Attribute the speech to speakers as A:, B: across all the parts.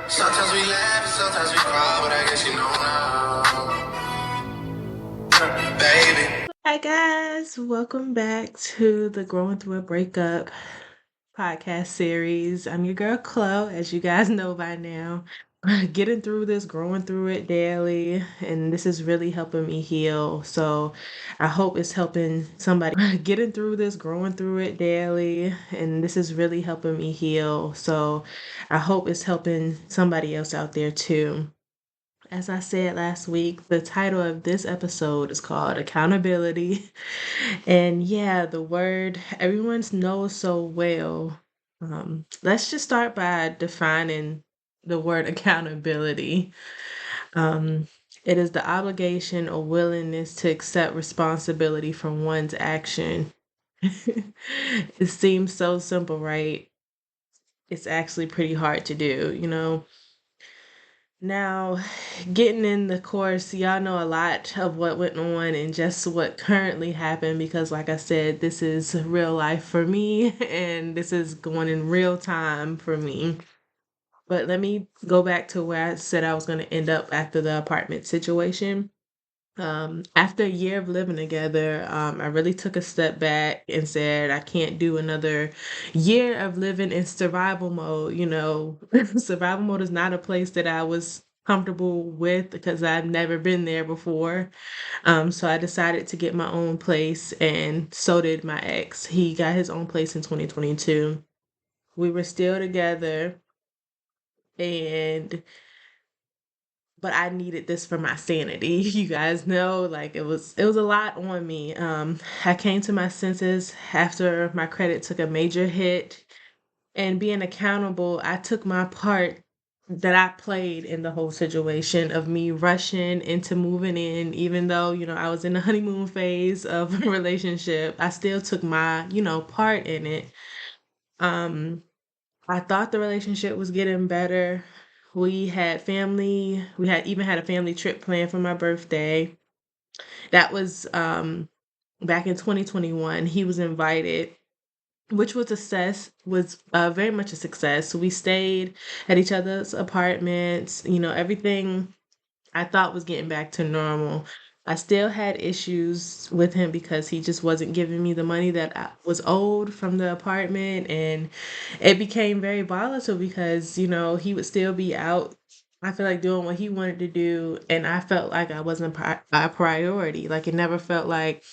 A: Sometimes we laugh and sometimes we cry, but I guess you know now, baby. Hi guys, welcome back to the Growing Through a Breakup podcast series. I'm your girl Chloe, as you guys know by now. Getting through this, growing through it daily, and this is really helping me heal. So I hope it's helping somebody. Getting through this, growing through it daily, and this is really helping me heal. So I hope it's helping somebody else out there too. As I said last week, the title of this episode is called Accountability. And yeah, the word everyone knows so well. Let's just start by defining the word accountability. Um, it is the obligation or willingness to accept responsibility for one's action. It seems so simple, right? It's actually pretty hard to do. Now, getting in the course, y'all know a lot of what went on and just what currently happened because, like I said, this is real life for me and this is going in real time for me. But let me go back to where I said I was going to end up after the apartment situation. After a year of living together, I really took a step back and said, I can't do another year of living in survival mode. Survival mode is not a place that I was comfortable with because I've never been there before. So I decided to get my own place, and so did my ex. He got his own place in 2022. We were still together, and but I needed this for my sanity. You guys know, like it was a lot on me. I came to my senses after my credit took a major hit, and being accountable, I took my part that I played in the whole situation of me rushing into moving in, even though, I was in the honeymoon phase of a relationship. I still took my, part in it. Um, I thought the relationship was getting better. We had even had a family trip planned for my birthday. That was back in 2021. He was invited, which was very much a success. So we stayed at each other's apartments. Everything I thought was getting back to normal. I still had issues with him because he just wasn't giving me the money that I was owed from the apartment. And it became very volatile because, he would still be out, I feel like, doing what he wanted to do. And I felt like I wasn't a priority. Like, it never felt like,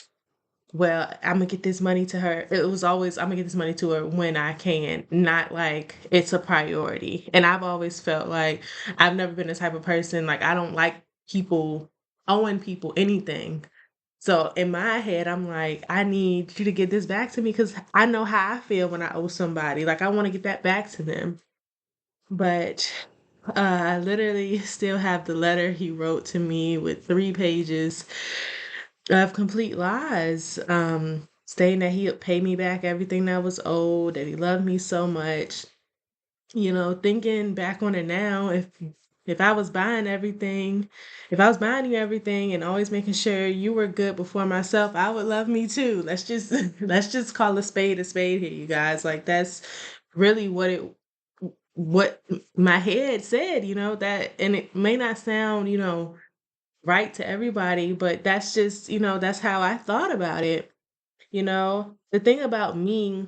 A: well, I'm gonna get this money to her. It was always, I'm gonna get this money to her when I can, not like it's a priority. And I've always felt like I've never been the type of person, like, I don't like people owing people anything. So in my head, I'm like, I need you to get this back to me because I know how I feel when I owe somebody. Like, I want to get that back to them. But I literally still have the letter he wrote to me with 3 pages of complete lies, stating that he would pay me back everything that was owed, that he loved me so much. Thinking back on it now, if I was buying everything, if I was buying you everything and always making sure you were good before myself, I would love me too. Let's just let's just call a spade here, you guys. Like, that's really what my head said, that, and it may not sound, right to everybody, but that's just, that's how I thought about it. The thing about me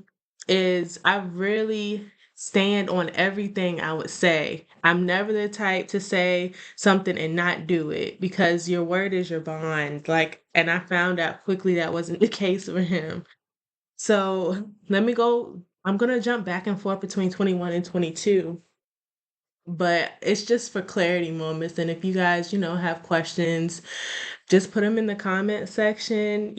A: is I really stand on everything I would say. I'm never the type to say something and not do it because your word is your bond. Like, and I found out quickly that wasn't the case for him. So let me go. I'm going to jump back and forth between 21 and 22, but it's just for clarity moments. And if you guys, have questions, just put them in the comment section.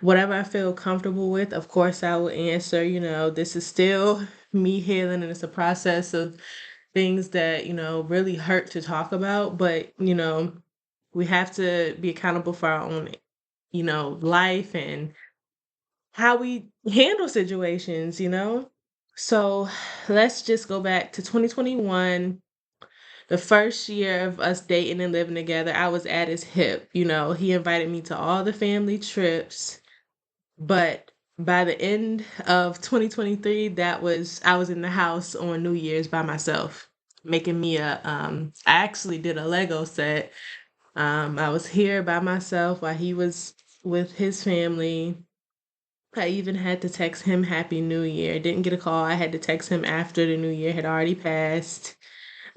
A: Whatever I feel comfortable with, of course I will answer. This is still me healing, and it's a process of things that, really hurt to talk about, but, we have to be accountable for our own, life and how we handle situations. So let's just go back to 2021. The first year of us dating and living together, I was at his hip. He invited me to all the family trips, but by the end of 2023, I was in the house on New Year's by myself. making me I actually did a Lego set. I was here by myself while he was with his family. I even had to text him Happy New Year. Didn't get a call. I had to text him after the new year had already passed.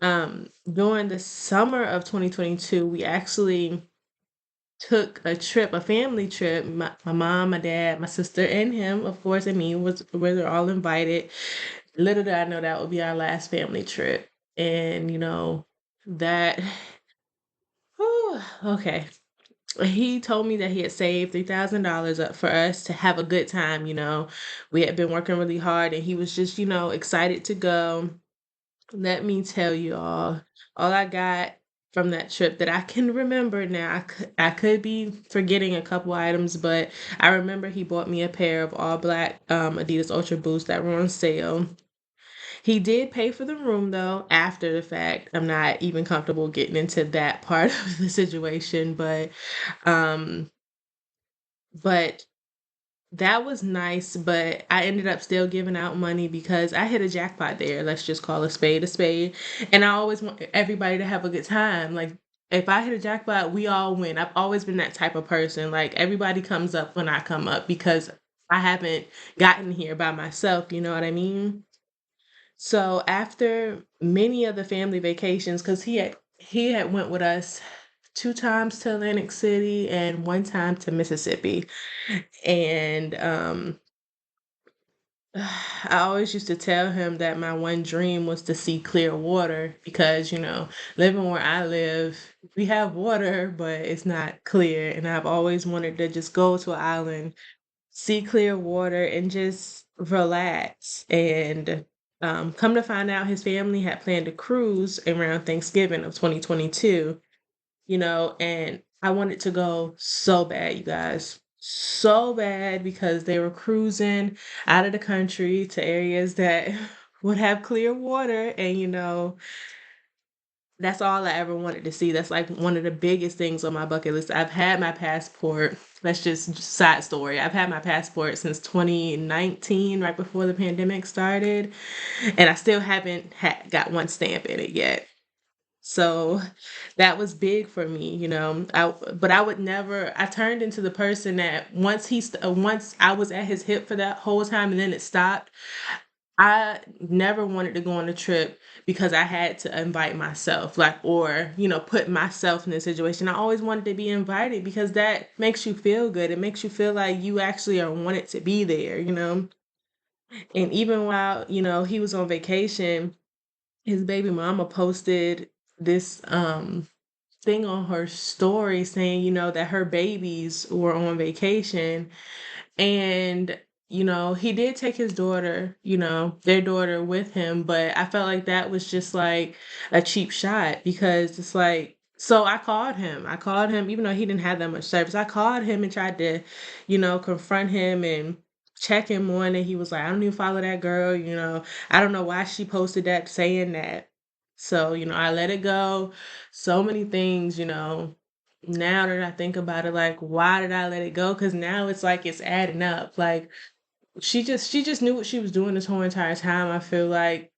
A: During the summer of 2022, we actually took a trip, a family trip. My mom, my dad, my sister, and him, of course, and me was we were all invited. Little did I know that would be our last family trip. And that whew, okay. He told me that he had saved $3,000 up for us to have a good time. We had been working really hard and he was just, excited to go. Let me tell you all I got from that trip that I can remember now. I could be forgetting a couple items, but I remember he bought me a pair of all black Adidas Ultra Boosts that were on sale. He did pay for the room though after the fact. I'm not even comfortable getting into that part of the situation, um but that was nice, but I ended up still giving out money because I hit a jackpot there. Let's just call a spade a spade. And I always want everybody to have a good time. Like, if I hit a jackpot, we all win. I've always been that type of person. Like, everybody comes up when I come up because I haven't gotten here by myself. You know what I mean? So after many of the family vacations, because he had went with us 2 times to Atlantic City and 1 time to Mississippi. And I always used to tell him that my one dream was to see clear water because, living where I live, we have water, but it's not clear. And I've always wanted to just go to an island, see clear water, and just relax. And come to find out, his family had planned a cruise around Thanksgiving of 2022, and I wanted to go so bad, you guys. So bad because they were cruising out of the country to areas that would have clear water. And, that's all I ever wanted to see. That's like one of the biggest things on my bucket list. I've had my passport. That's just side story. I've had my passport since 2019, right before the pandemic started, and I still haven't got one stamp in it yet. So that was big for me, but I would never. I turned into the person that once I was at his hip for that whole time, and then it stopped. I never wanted to go on a trip because I had to invite myself, like, or, put myself in a situation. I always wanted to be invited because that makes you feel good. It makes you feel like you actually are wanted to be there. And even while, he was on vacation, his baby mama posted this thing on her story saying, that her babies were on vacation. And, he did take his daughter, their daughter with him, but I felt like that was just like a cheap shot because it's like, so I called him. I called him, even though he didn't have that much service. I called him and tried to, confront him and check him on it. He was like, I don't even follow that girl, I don't know why she posted that saying that. So, I let it go. So many things, now that I think about it, like, why did I let it go? Because now it's like it's adding up. Like, she just knew what she was doing this whole entire time. I feel like,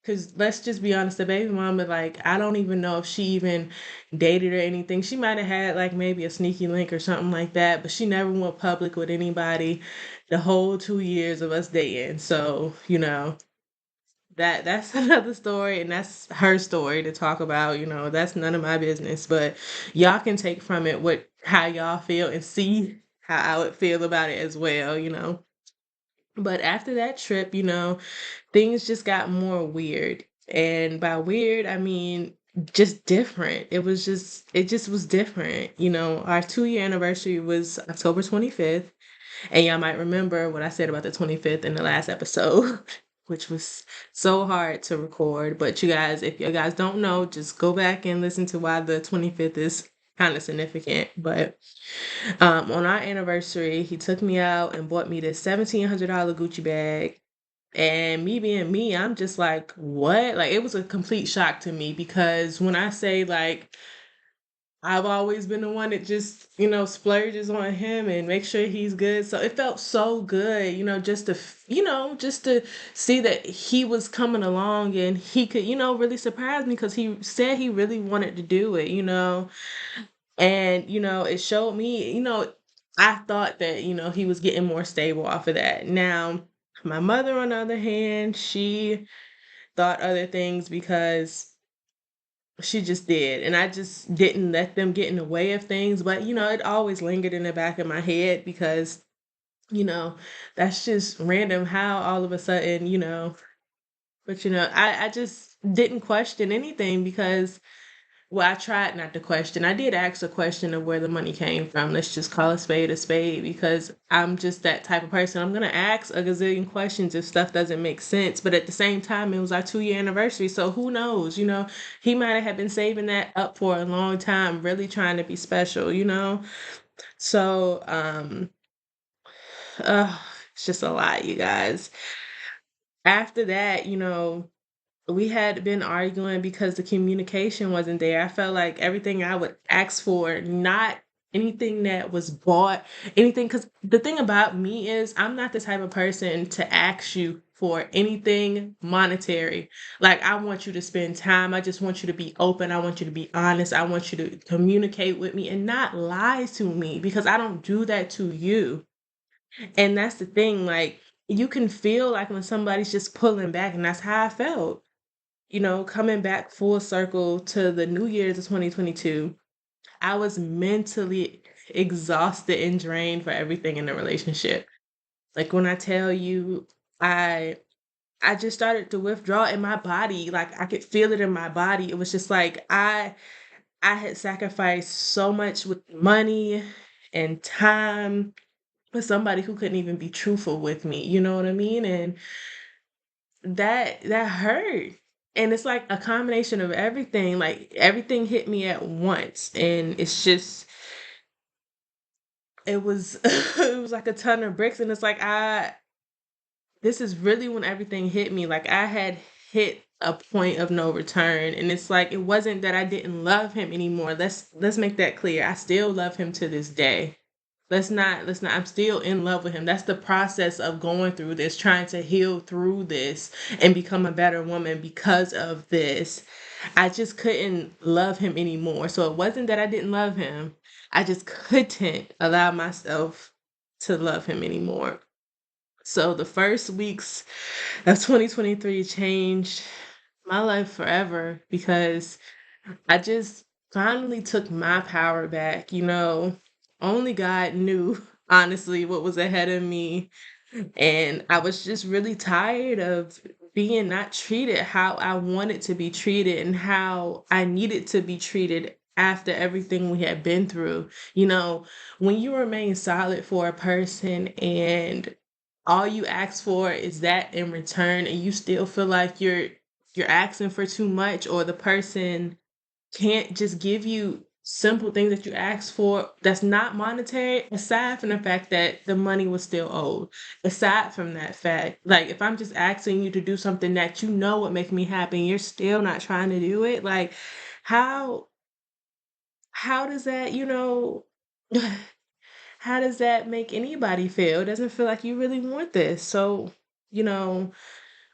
A: because let's just be honest, the baby mama, like, I don't even know if she even dated or anything. She might have had like maybe a sneaky link or something like that, but she never went public with anybody the whole 2 years of us dating. So, that's another story, and that's her story to talk about. That's none of my business, but y'all can take from it what how y'all feel and see how I would feel about it as well. But after that trip, things just got more weird. And by weird, I mean just different. It just was different. Our 2 year anniversary was October 25th. And y'all might remember what I said about the 25th in the last episode, which was so hard to record. But you guys, if you guys don't know, just go back and listen to why the 25th is kind of significant. But on our anniversary, he took me out and bought me this $1,700 Gucci bag. And me being me, I'm just like, what? Like, it was a complete shock to me because when I say, like, I've always been the one that just, splurges on him and make sure he's good. So it felt so good, just to, just to see that he was coming along and he could, really surprise me because he said he really wanted to do it, and, it showed me, I thought that, he was getting more stable off of that. Now, my mother, on the other hand, she thought other things because she just did, and I just didn't let them get in the way of things, but, it always lingered in the back of my head because, you know, that's just random how all of a sudden, but, I just didn't question anything because, well, I tried not to question. I did ask a question of where the money came from. Let's just call a spade because I'm just that type of person. I'm gonna ask a gazillion questions if stuff doesn't make sense. But at the same time, it was our 2-year anniversary, so who knows? He might have been saving that up for a long time, really trying to be special. So, uh, it's just a lot, you guys. After that, we had been arguing because the communication wasn't there. I felt like everything I would ask for, not anything that was bought, anything. Because the thing about me is, I'm not the type of person to ask you for anything monetary. Like, I want you to spend time. I just want you to be open. I want you to be honest. I want you to communicate with me and not lie to me because I don't do that to you. And that's the thing. Like, you can feel like when somebody's just pulling back, and that's how I felt, coming back full circle to the New Year's of 2022, I was mentally exhausted and drained for everything in the relationship. Like when I tell you, I I just started to withdraw in my body. Like I could feel it in my body. It was just like I had sacrificed so much with money and time for somebody who couldn't even be truthful with me. You know what I mean? And that hurt. And it's like a combination of everything, like everything hit me at once. And it's just it was it was like a ton of bricks. And it's like this is really when everything hit me. Like I had hit a point of no return. And it's like it wasn't that I didn't love him anymore. Let's make that clear. I still love him to this day. Let's not I'm still in love with him. That's the process of going through this, trying to heal through this and become a better woman because of this. I just couldn't love him anymore. So it wasn't that I didn't love him. I just couldn't allow myself to love him anymore. So the first weeks of 2023 changed my life forever because I just finally took my power back. Only God knew, honestly, what was ahead of me. And I was just really tired of being not treated how I wanted to be treated and how I needed to be treated after everything we had been through. When you remain solid for a person and all you ask for is that in return and you still feel like you're asking for too much or the person can't just give you simple things that you ask for that's not monetary, aside from the fact that the money was still owed. Aside from that fact, like if I'm just asking you to do something that you know would make me happy and you're still not trying to do it, like how how does that, how does that make anybody feel? It doesn't feel like you really want this. So, you know,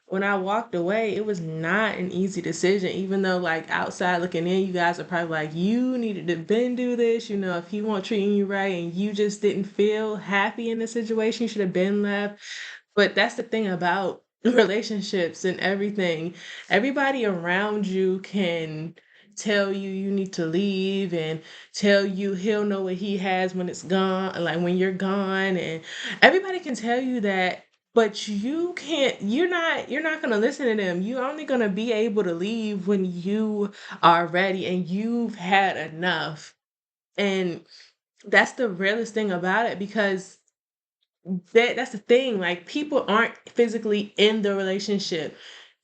A: when I walked away, it was not an easy decision, even though like outside looking in, you guys are probably like, you needed to been do this, if he won't treating you right and you just didn't feel happy in the situation, you should have been left. But that's the thing about relationships and everything. Everybody around you can tell you you need to leave and tell you he'll know what he has when it's gone, like when you're gone, and everybody can tell you that, but you're not going to listen to them. You're only going to be able to leave when you are ready and you've had enough. And that's the realest thing about it because that's the thing. Like people aren't physically in the relationship.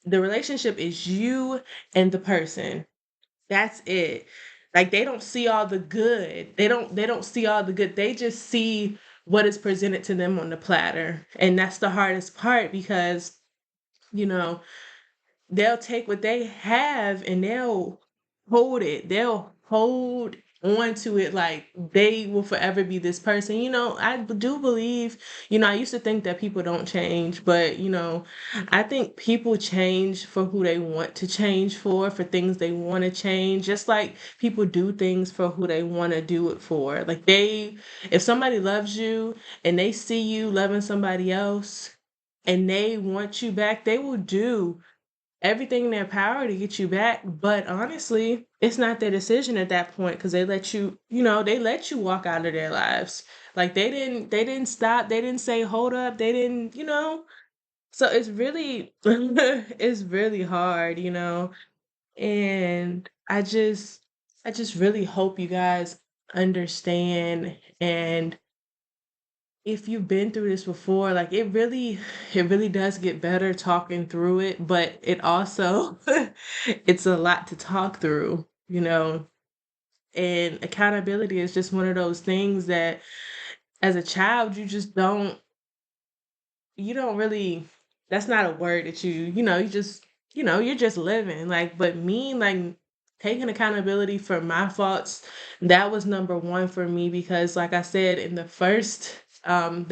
A: The relationship is you and the person. That's it. Like they don't see all the good. They don't see all the good. They just see what is presented to them on the platter. And that's the hardest part because, you know, they'll take what they have and they'll hold it. They'll hold onto it like they will forever be this person. I do believe, I used to think that people don't change, but I think people change for who they want to change for things they want to change, just like people do things for who they want to do it for. Like if somebody loves you and they see you loving somebody else and they want you back, they will do everything in their power to get you back. But honestly, it's not their decision at that point because they let you walk out of their lives. Like they didn't stop, they didn't say hold up, they didn't. So it's really it's really hard, and I just really hope you guys understand. And if you've been through this before, like it really does get better talking through it, but it also it's a lot to talk through. And accountability is just one of those things that as a child you don't really, that's not a word that you're just living. Like, but me, like, taking accountability for my faults, that was number one for me because like I said in the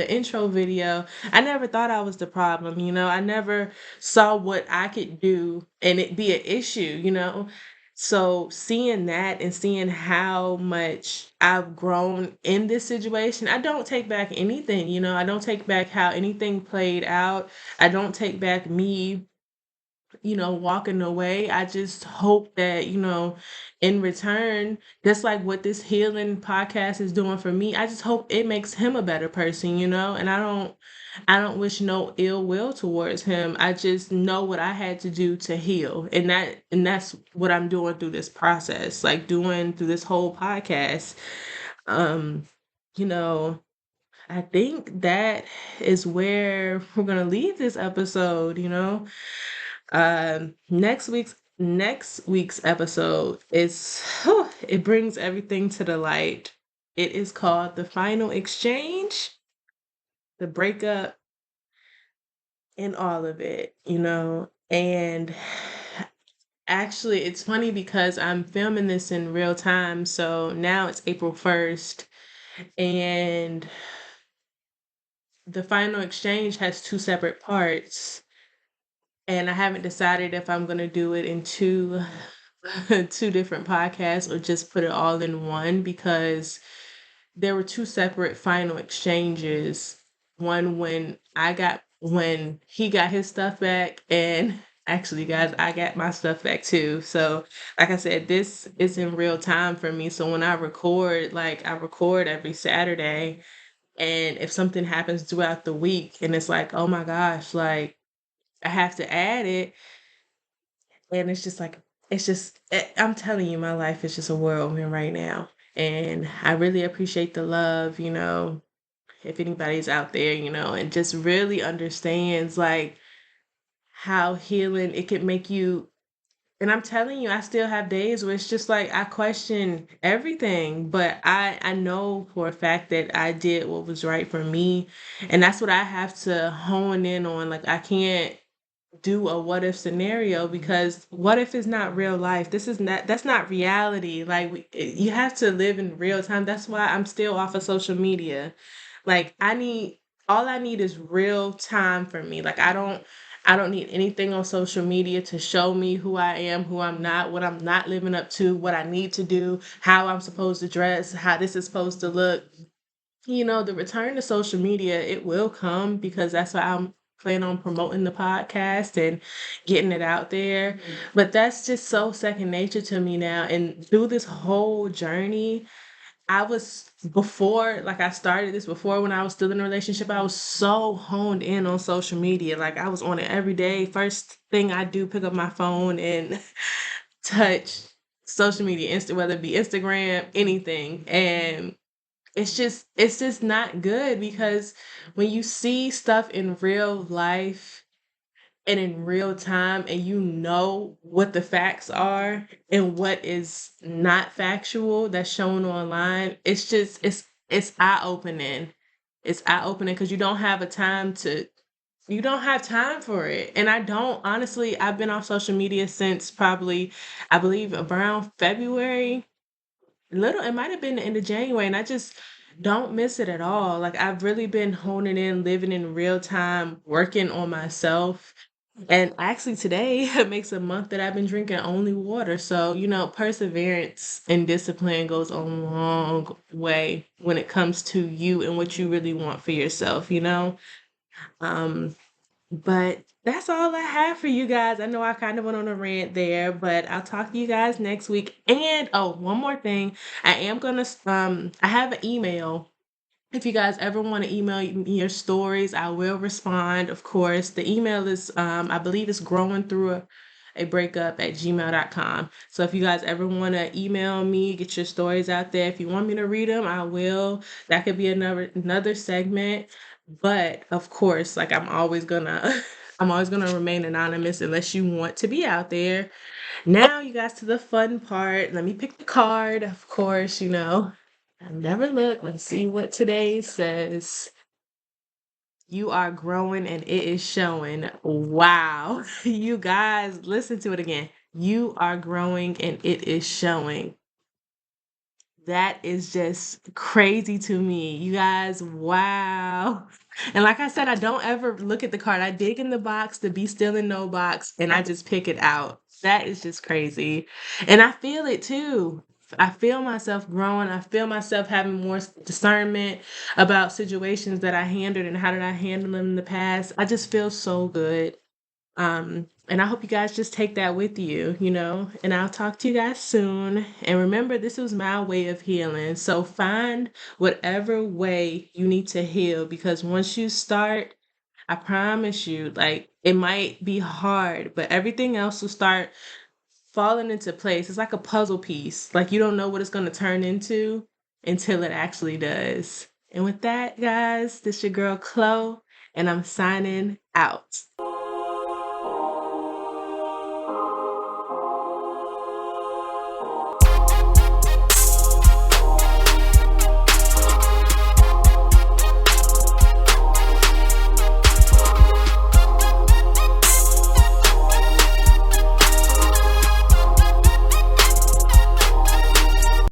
A: intro video, I never thought I was the problem. I never saw what I could do and it be an issue. So seeing that and seeing how much I've grown in this situation, I don't take back anything. I don't take back how anything played out. I don't take back me walking away. I just hope that, in return, just like what this healing podcast is doing for me, I just hope it makes him a better person. And I don't wish no ill will towards him. I just know what I had to do to heal. And that's what I'm doing through this process, like doing through this whole podcast. Um, you know, I think that is where we're gonna leave this episode. Next week's episode is it brings everything to the light. It is called The Final Exchange, the breakup, and all of it. And actually, it's funny because I'm filming this in real time, so now it's April 1st, and The Final Exchange has two separate parts, and I haven't decided if I'm gonna do it in two different podcasts or just put it all in one because there were two separate final exchanges. One when he got his stuff back, and actually guys, I got my stuff back too. So like I said, this is in real time for me. So when I record, like I record every Saturday, and if something happens throughout the week and it's like, oh my gosh, like I have to add it, and it's just like I'm telling you, my life is just a whirlwind right now. And I really appreciate the love, if anybody's out there, and just really understands like how healing it could make you. And I'm telling you, I still have days where it's just like I question everything, but I know for a fact that I did what was right for me, and that's what I have to hone in on. Like I can't do a what if scenario because what if it's not real life? That's not reality. Like you have to live in real time. That's why I'm still off of social media. Like all I need is real time for me. Like I don't need anything on social media to show me who I am, who I'm not, what I'm not living up to, what I need to do, how I'm supposed to dress, how this is supposed to look. The return to social media, it will come because that's why I'm planning on promoting the podcast and getting it out there. But that's just so second nature to me now. And through this whole journey, like I started this before when I was still in a relationship, I was so honed in on social media. Like I was on it every day. First thing I do, pick up my phone and touch social media, whether it be Instagram, anything. And it's just not good because when you see stuff in real life and in real time and you know what the facts are and what is not factual that's shown online, it's eye-opening. It's eye-opening because you don't have time for it. And I don't honestly, I've been off social media since probably I believe around February, little, it might have been the end of January, and I just don't miss it at all. Like, I've really been honing in, living in real time, working on myself. And actually, today it makes a month that I've been drinking only water. So, perseverance and discipline goes a long way when it comes to you and what you really want for yourself. Um, but that's all I have for you guys. I know I kind of went on a rant there, but I'll talk to you guys next week. And oh, one more thing. I have an email. If you guys ever want to email me your stories, I will respond, of course. The email is I believe it's growing through a breakup at gmail.com. So if you guys ever want to email me, get your stories out there. If you want me to read them, I will. That could be another segment. But of course, like I'm always gonna I'm always gonna remain anonymous unless you want to be out there. Now you guys to the fun part. Let me pick the card, of course. I never look. Let's see what today says. You are growing and it is showing. Wow. You guys, listen to it again. You are growing and it is showing. That is just crazy to me. You guys, wow. And like I said, I don't ever look at the card. I dig in the box, the be still and no box, and I just pick it out. That is just crazy. And I feel it too. I feel myself growing. I feel myself having more discernment about situations that I handled and how did I handle them in the past. I just feel so good. And I hope you guys just take that with you. And I'll talk to you guys soon. And remember, this was my way of healing. So find whatever way you need to heal because once you start, I promise you, like it might be hard, but everything else will start falling into place. It's like a puzzle piece. Like you don't know what it's going to turn into until it actually does. And with that, guys, this your girl Chloe, and I'm signing out.